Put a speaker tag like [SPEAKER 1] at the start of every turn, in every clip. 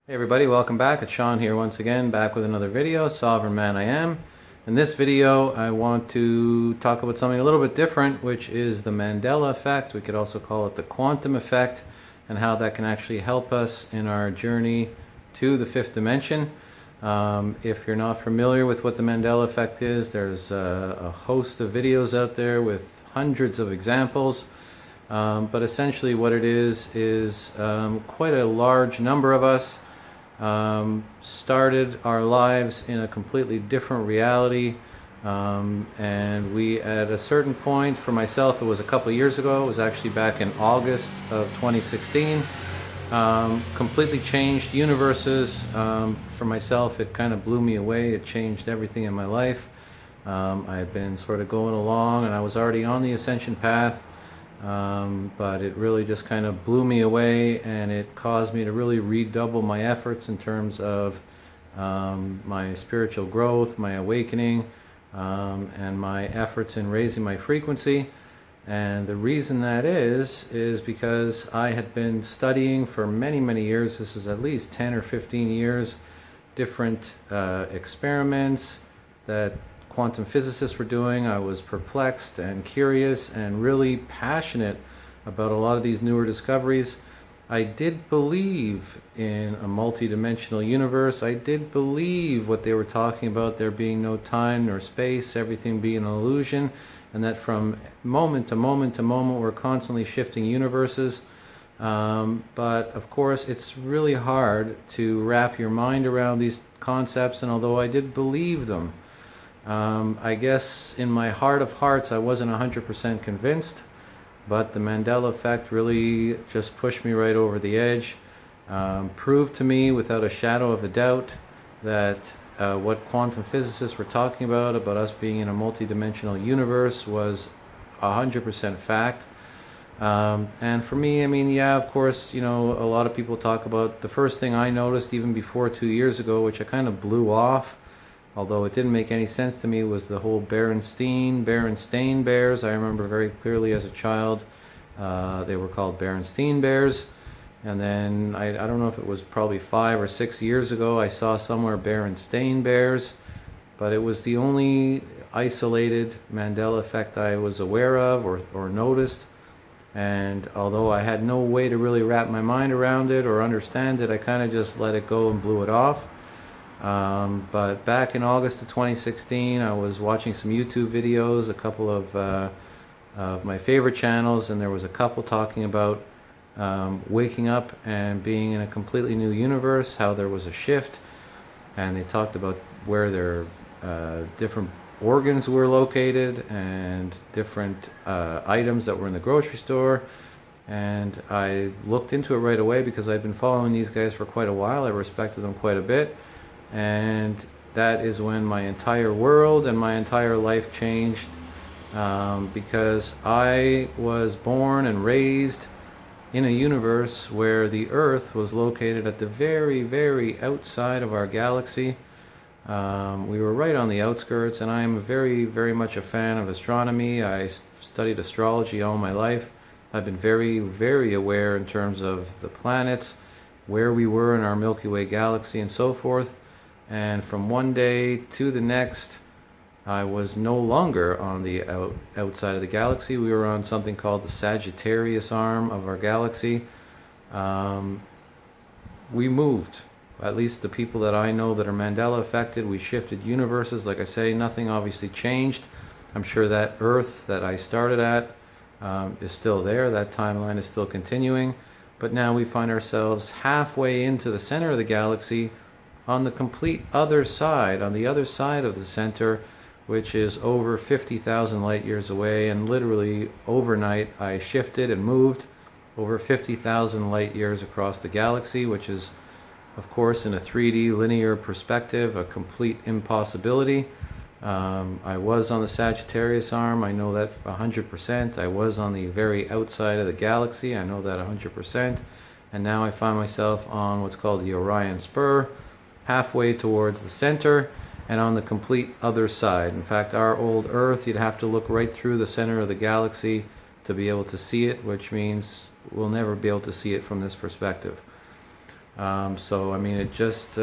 [SPEAKER 1] Hey everybody, welcome back. It's Sean here once again, back with another video, Sovereign Man I Am. In this video, I want to talk about something a little bit different, which is the Mandela Effect. We could also call it the quantum effect, and how that can actually help us in our journey to the fifth dimension. If you're not familiar with what the Mandela Effect is, there's a host of videos out there with hundreds of examples. But essentially what it is quite a large number of us started our lives in a completely different reality, and we, at a certain point, for myself it was a couple of years ago, it was actually back in August of 2016, completely changed universes. For myself, it kind of blew me away. It changed everything in my life. I've been sort of going along, and I was already on the Ascension path. But it really just kind of blew me away, and it caused me to really redouble my efforts in terms of my spiritual growth, my awakening, and my efforts in raising my frequency. And the reason that is because I had been studying for many years. This is at least 10 or 15 years, different experiments that quantum physicists were doing. I was perplexed and curious and really passionate about a lot of these newer discoveries. I did believe in a multi-dimensional universe. I did believe what they were talking about, there being no time nor space, everything being an illusion, and that from moment to moment to moment we're constantly shifting universes. But of course it's really hard to wrap your mind around these concepts, and although I did believe them, I guess in my heart of hearts I wasn't 100% convinced, but the Mandela Effect really just pushed me right over the edge, proved to me without a shadow of a doubt that what quantum physicists were talking about us being in a multi-dimensional universe, was 100% fact. And for me, I mean, yeah, of course, you know, a lot of people talk about, the first thing I noticed even before 2 years ago, which I kind of blew off, although it didn't make any sense to me, was the whole Berenstain Bears. I remember very clearly as a child, they were called Berenstain Bears. And then, I don't know if it was probably 5 or 6 years ago, I saw somewhere Berenstain Bears, but it was the only isolated Mandela Effect I was aware of or noticed. And although I had no way to really wrap my mind around it or understand it, I kind of just let it go and blew it off. But back in August of 2016, I was watching some YouTube videos, a couple of my favorite channels, and there was a couple talking about waking up and being in a completely new universe, how there was a shift, and they talked about where their different organs were located and different items that were in the grocery store. And I looked into it right away because I'd been following these guys for quite a while. I respected them quite a bit. And that is when my entire world and my entire life changed, because I was born and raised in a universe where the Earth was located at the very outside of our galaxy. We were right on the outskirts, and I am very much a fan of astronomy. I studied astrology all my life. I've been very aware in terms of the planets, where we were in our Milky Way galaxy and so forth. And from one day to the next, I was no longer on the outside of the galaxy. We were on something called the Sagittarius arm of our galaxy. We moved, at least the people that I know that are Mandela affected. We shifted universes. Like I say, nothing obviously changed. I'm sure that Earth that I started at is still there. That timeline is still continuing. But now we find ourselves halfway into the center of the galaxy, on the complete other side, on the other side of the center, which is over 50,000 light years away. And literally overnight I shifted and moved over 50,000 light years across the galaxy, which is, of course, in a 3D linear perspective, a complete impossibility. I was on the Sagittarius arm, I know that 100%. I was on the very outside of the galaxy, I know that 100%. And now I find myself on what's called the Orion Spur, halfway towards the center and on the complete other side. In fact, our old Earth, you'd have to look right through the center of the galaxy to be able to see it, which means we'll never be able to see it from this perspective. So I mean, it just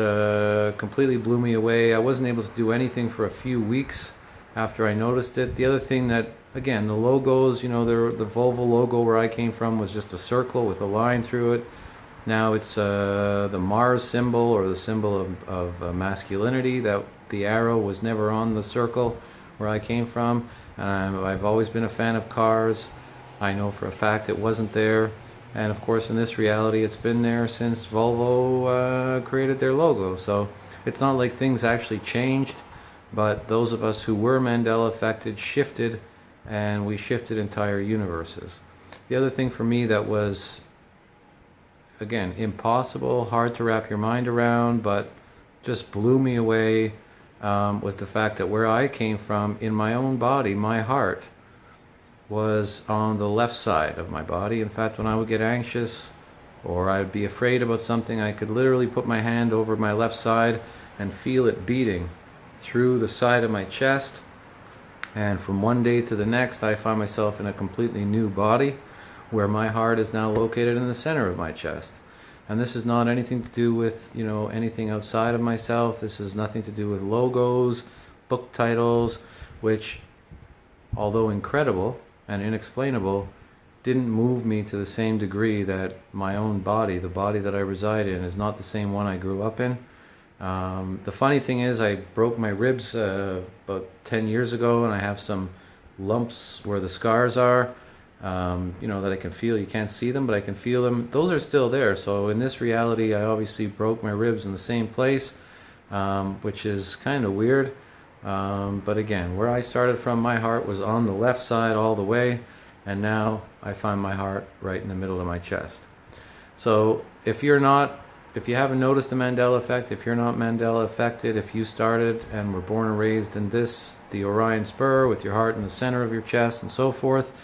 [SPEAKER 1] completely blew me away. I wasn't able to do anything for a few weeks after I noticed it. The other thing that, again, the logos, the Volvo logo where I came from was just a circle with a line through it. Now it's the Mars symbol, or the symbol of masculinity. That the arrow was never on the circle where I came from. I've always been a fan of cars. I know for a fact it wasn't there. And of course, in this reality, it's been there since Volvo created their logo. So it's not like things actually changed, but those of us who were Mandela affected shifted, and we shifted entire universes. The other thing for me that was, again, impossible, hard to wrap your mind around, but just blew me away, was the fact that where I came from in my own body, my heart was on the left side of my body. In fact, when I would get anxious or I'd be afraid about something, I could literally put my hand over my left side and feel it beating through the side of my chest. And from one day to the next, I find myself in a completely new body where my heart is now located in the center of my chest. And this is not anything to do with, anything outside of myself. This is nothing to do with logos, book titles, which, although incredible and inexplainable, didn't move me to the same degree that my own body, the body that I reside in, is not the same one I grew up in. The funny thing is, I broke my ribs about 10 years ago, and I have some lumps where the scars are, that I can feel. You can't see them, but I can feel them. Those are still there. So in this reality, I obviously broke my ribs in the same place, which is kind of weird. But again, where I started from, my heart was on the left side all the way, and now I find my heart right in the middle of my chest. So if you haven't noticed the Mandela effect, if you're not Mandela affected, if you started and were born and raised in the Orion Spur, with your heart in the center of your chest and so forth,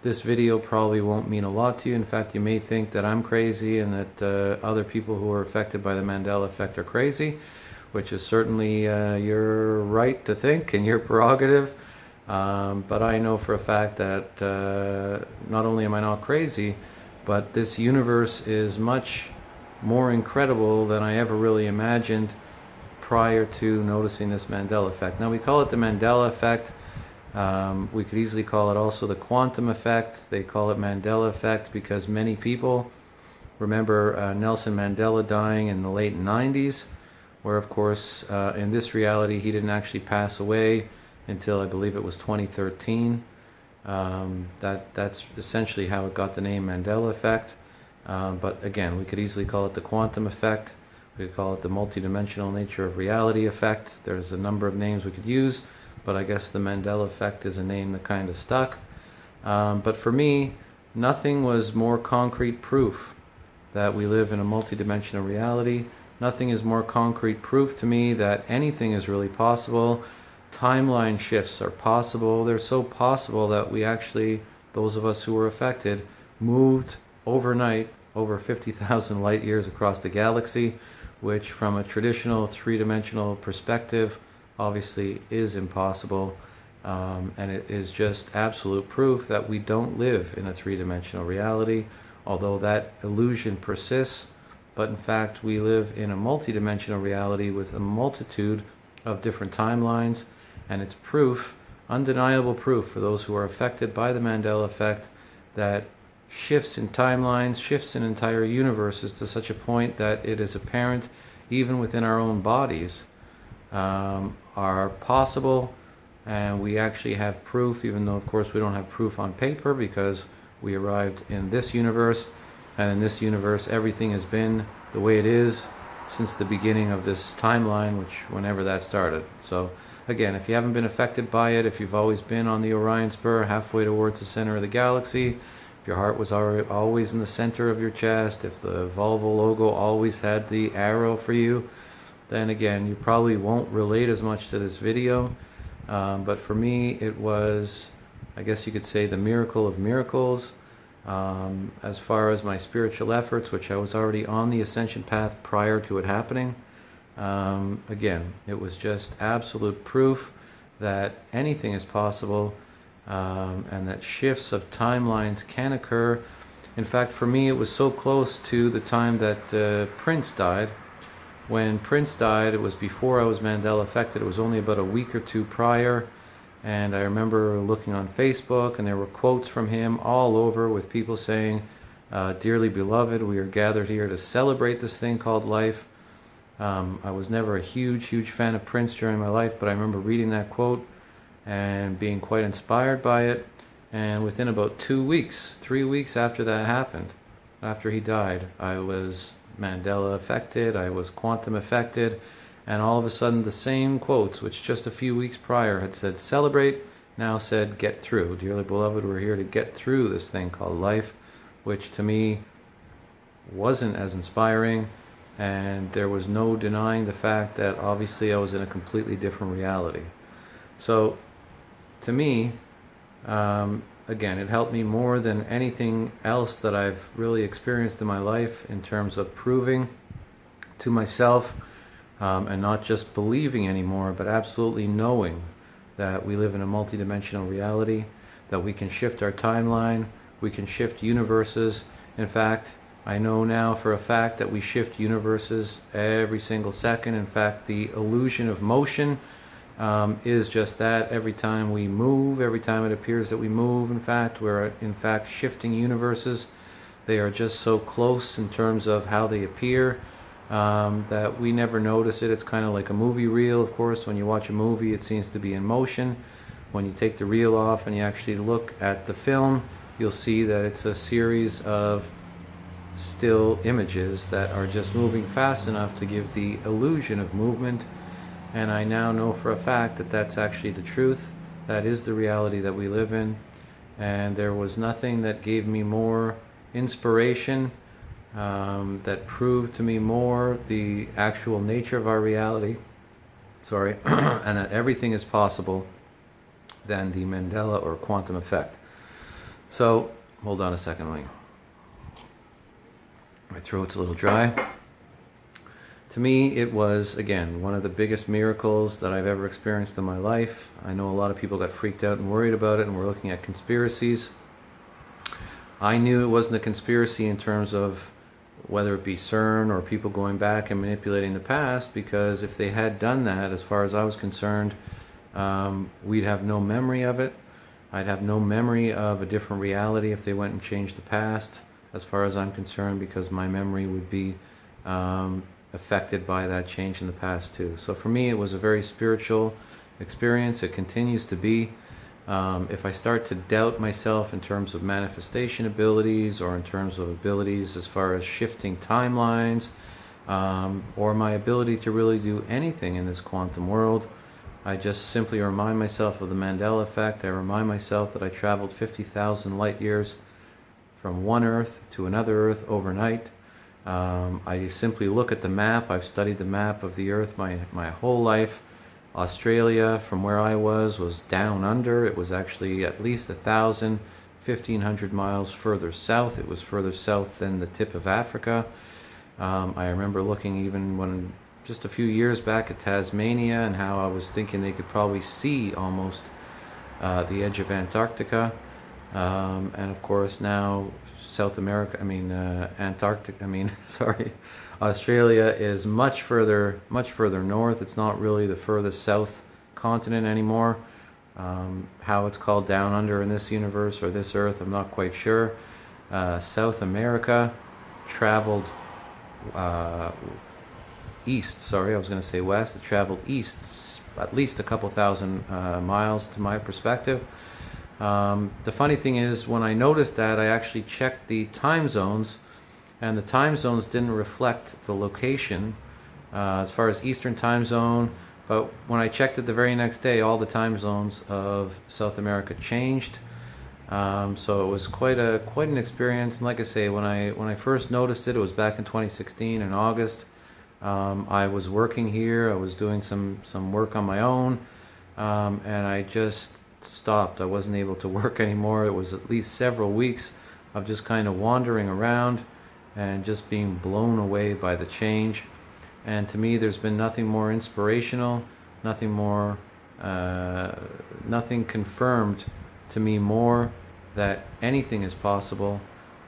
[SPEAKER 1] this video probably won't mean a lot to you. In fact, you may think that I'm crazy and that other people who are affected by the Mandela effect are crazy, which is certainly your right to think and your prerogative. But I know for a fact that not only am I not crazy, but this universe is much more incredible than I ever really imagined prior to noticing this Mandela effect. Now, we call it the Mandela effect. We could easily call it also the quantum effect. They call it Mandela effect because many people remember Nelson Mandela dying in the late 90s, where, of course, in this reality, he didn't actually pass away until, I believe it was 2013. That's essentially how it got the name Mandela effect. But again, we could easily call it the quantum effect. We could call it the multidimensional nature of reality effect. There's a number of names we could use, but I guess the Mandela effect is a name that kind of stuck. But for me, nothing was more concrete proof that we live in a multidimensional reality. Nothing is more concrete proof to me that anything is really possible. Timeline shifts are possible. They're so possible that we actually, those of us who were affected, moved overnight over 50,000 light years across the galaxy, which from a traditional three-dimensional perspective obviously is impossible. And it is just absolute proof that we don't live in a three-dimensional reality, although that illusion persists. But in fact, we live in a multidimensional reality with a multitude of different timelines, and it's proof, undeniable proof for those who are affected by the Mandela effect, that shifts in timelines, shifts in entire universes to such a point that it is apparent even within our own bodies are possible. And we actually have proof, even though of course we don't have proof on paper because we arrived in this universe, and in this universe everything has been the way it is since the beginning of this timeline, which whenever that started. So again, if you haven't been affected by it, if you've always been on the Orion Spur halfway towards the center of the galaxy, if your heart was always in the center of your chest, if the Volvo logo always had the arrow for you, then again, you probably won't relate as much to this video. But for me, it was, I guess you could say, the miracle of miracles. As far as my spiritual efforts, which I was already on the Ascension path prior to it happening, again, it was just absolute proof that anything is possible, and that shifts of timelines can occur. In fact, for me, it was so close to the time that Prince died. When Prince died, it was before I was Mandela affected. It was only about a week or two prior. And I remember looking on Facebook, and there were quotes from him all over with people saying, "Dearly beloved, we are gathered here to celebrate this thing called life." I was never a huge fan of Prince during my life, but I remember reading that quote and being quite inspired by it. And within about 2 weeks, 3 weeks after that happened, after he died, I was Mandela affected, I was quantum affected, and all of a sudden the same quotes, which just a few weeks prior had said celebrate, now said get through. Dearly beloved, we're here to get through this thing called life, which to me wasn't as inspiring, and there was no denying the fact that obviously I was in a completely different reality. So to me, again, it helped me more than anything else that I've really experienced in my life in terms of proving to myself, and not just believing anymore, but absolutely knowing that we live in a multidimensional reality, that we can shift our timeline, we can shift universes. In fact, I know now for a fact that we shift universes every single second. In fact, the illusion of motion is just that. Every time we move, every time it appears that we move, in fact, we're in fact shifting universes. They are just so close in terms of how they appear that we never notice it. It's kind of like a movie reel. Of course, when you watch a movie, it seems to be in motion. When you take the reel off and you actually look at the film, you'll see that it's a series of still images that are just moving fast enough to give the illusion of movement. And I now know for a fact that that's actually the truth. That is the reality that we live in. And there was nothing that gave me more inspiration, that proved to me more the actual nature of our reality, and that everything is possible, than the Mandela or quantum effect. So, hold on a second, my throat's a little dry. To me, it was, again, one of the biggest miracles that I've ever experienced in my life. I know a lot of people got freaked out and worried about it and were looking at conspiracies. I knew it wasn't a conspiracy in terms of whether it be CERN or people going back and manipulating the past, because if they had done that, as far as I was concerned, we'd have no memory of it. I'd have no memory of a different reality if they went and changed the past, as far as I'm concerned, because my memory would be affected by that change in the past too. So for me, it was a very spiritual experience. It continues to be. If I start to doubt myself in terms of manifestation abilities, or in terms of abilities as far as shifting timelines, or my ability to really do anything in this quantum world, I just simply remind myself of the Mandela Effect. I remind myself that I traveled 50,000 light years from one Earth to another Earth overnight. I simply look at the map. I've studied the map of the Earth my whole life. Australia, from where I was down under. It was actually at least 1,000, 1,500 miles further south. It was further south than the tip of Africa. I remember looking even when just a few years back at Tasmania, and how I was thinking they could probably see almost the edge of Antarctica. And of course now South America, Australia is much further north. It's not really the furthest south continent anymore. How it's called down under in this universe or this Earth, I'm not quite sure. South America traveled east, I was going to say west. It traveled east at least a couple thousand miles to my perspective. The funny thing is, when I noticed that, I actually checked the time zones, and the time zones didn't reflect the location as far as Eastern time zone. But when I checked it the very next day, all the time zones of South America changed. So it was quite an experience. And like I say, when I first noticed it, it was back in 2016 in August. I was working here. I was doing some work on my own, and I just stopped. I wasn't able to work anymore. It was at least several weeks of just kind of wandering around and just being blown away by the change. And to me, there's been nothing more inspirational, nothing confirmed to me more that anything is possible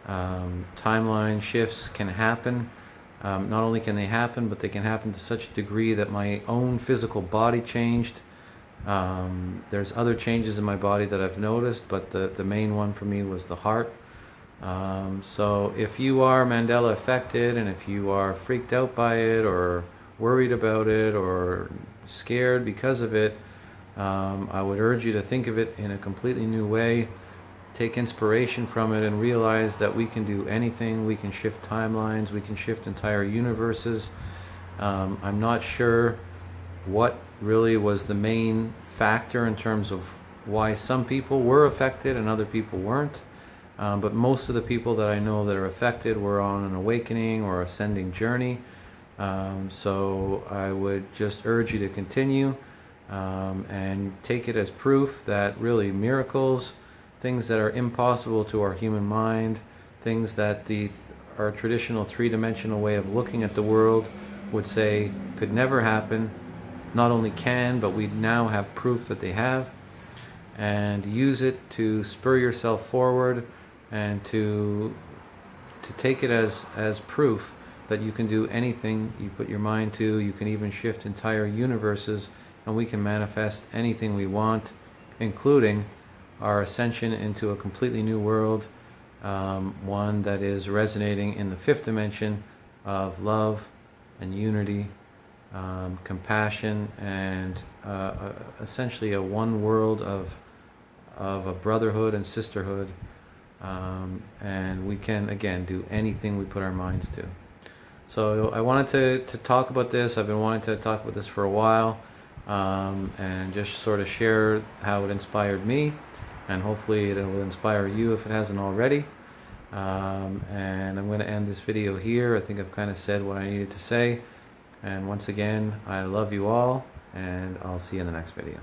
[SPEAKER 1] Timeline shifts can happen. Not only can they happen, but they can happen to such a degree that my own physical body changed. There's other changes in my body that I've noticed, but the main one for me was the heart. So if you are Mandela affected, and if you are freaked out by it, or worried about it, or scared because of it, I would urge you to think of it in a completely new way. Take inspiration from it and realize that we can do anything. We can shift timelines, we can shift entire universes. I'm not sure what really was the main factor in terms of why some people were affected and other people weren't. But most of the people that I know that are affected were on an awakening or ascending journey. So I would just urge you to continue and take it as proof that really miracles, things that are impossible to our human mind, things that our traditional three-dimensional way of looking at the world would say could never happen, not only can, but we now have proof that they have. And use it to spur yourself forward, and to take it as proof that you can do anything you put your mind to. You can even shift entire universes, and we can manifest anything we want, including our ascension into a completely new world, one that is resonating in the fifth dimension of love and unity, compassion, and essentially a one world of a brotherhood and sisterhood. And we can, again, do anything we put our minds to. So I wanted to talk about this. I've been wanting to talk about this for a while, and just sort of share how it inspired me, and hopefully it will inspire you if it hasn't already. And I'm going to end this video here. I think I've kind of said what I needed to say. And once again, I love you all, and I'll see you in the next video.